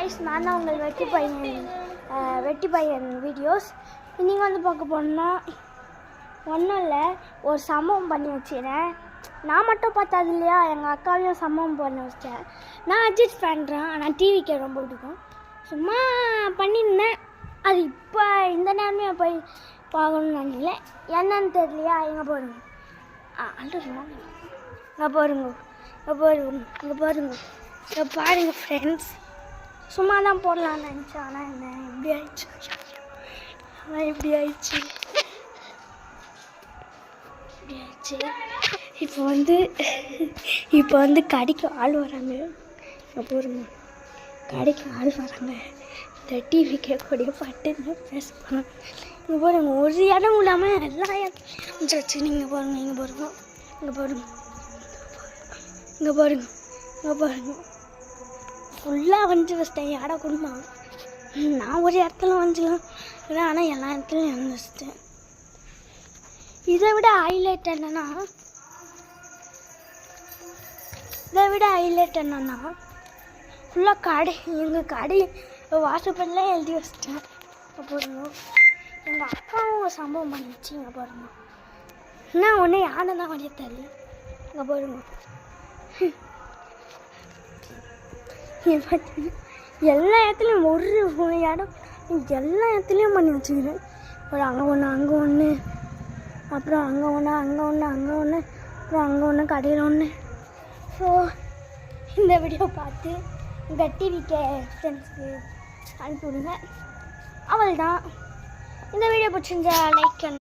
Guys, நான் தான் உங்கள் வெட்டி பையன் வீடியோஸ். இன்றைக்கி வந்து பார்க்க போனோம்னா ஒன்றும் இல்லை, ஒரு சம்பவம் பண்ணி வச்சுக்கிறேன். நான் மட்டும் பார்த்தது இல்லையா, எங்கள் அக்காவையும் சம்பவம் பண்ணி வச்சேன். நான் அஜித் ஃபேன் தான், ஆனால் டிவிக்கு ரொம்ப பிடிக்கும். சும்மா பண்ணியிருந்தேன். அது இப்போ இந்த நேரமே போய் பார்க்கணும்னு நினைக்கல. என்னன்னு தெரியலையா, எங்கே போடுங்க இங்கே பாருங்க, இங்கே பாருங்க ஃப்ரெண்ட்ஸ். சும்மா தான் போடலான்னு நினச்சேன், ஆனால் என்ன இப்படி ஆயிடுச்சு. இப்போ வந்து கடைக்கு ஆள் வராங்க. இங்கே பாருங்க, கடைக்கு ஆள் வராங்க. இந்த டிவி கேட்கக்கூடிய பாட்டுன்னு பேச போகிறோம். இங்கே பாருங்க, ஒரு இடம் இல்லாமல் எல்லா இடமும் வச்சு. நீங்கள் பாருங்க, இங்கே பாருங்க ஃபுல்லாக வந்து வச்சிட்டேன். இடம் குடும்பம் நான் ஒரு இடத்துல வந்துக்கலாம் இல்லை, ஆனால் எல்லா இடத்துலையும் இறந்து வச்சிட்டேன். இதை விட ஹைலைட் என்னன்னா ஃபுல்லாக கடை, எங்கள் கடை வாட்ஸ்அப்பில் எழுதி வச்சிட்டேன். பாருங்க, எங்கள் அக்காவும் ஒரு சம்பவம் பண்ணிச்சு. இங்கே பாருங்க, என்ன ஒன்று யானை தான் வழிய தெரியல. இங்கே பாருங்க, எல்லா இடத்துலையும் ஒரு இடம் எல்லா இடத்துலையும் பண்ணி வச்சுக்கிறேன். அப்புறம் அங்கே ஒன்று, அப்புறம் அங்கே ஒன்று, அப்புறம் அங்கே ஒன்று, கடையில் ஒன்று. ஸோ இந்த வீடியோ பார்த்து உங்கள் டிவிக்கு ஃப்ரெண்ட்ஸ்க்கு அனுப்பிவிடுங்க. அவள் தான். இந்த வீடியோ பிடிச்சிருந்தா லைக்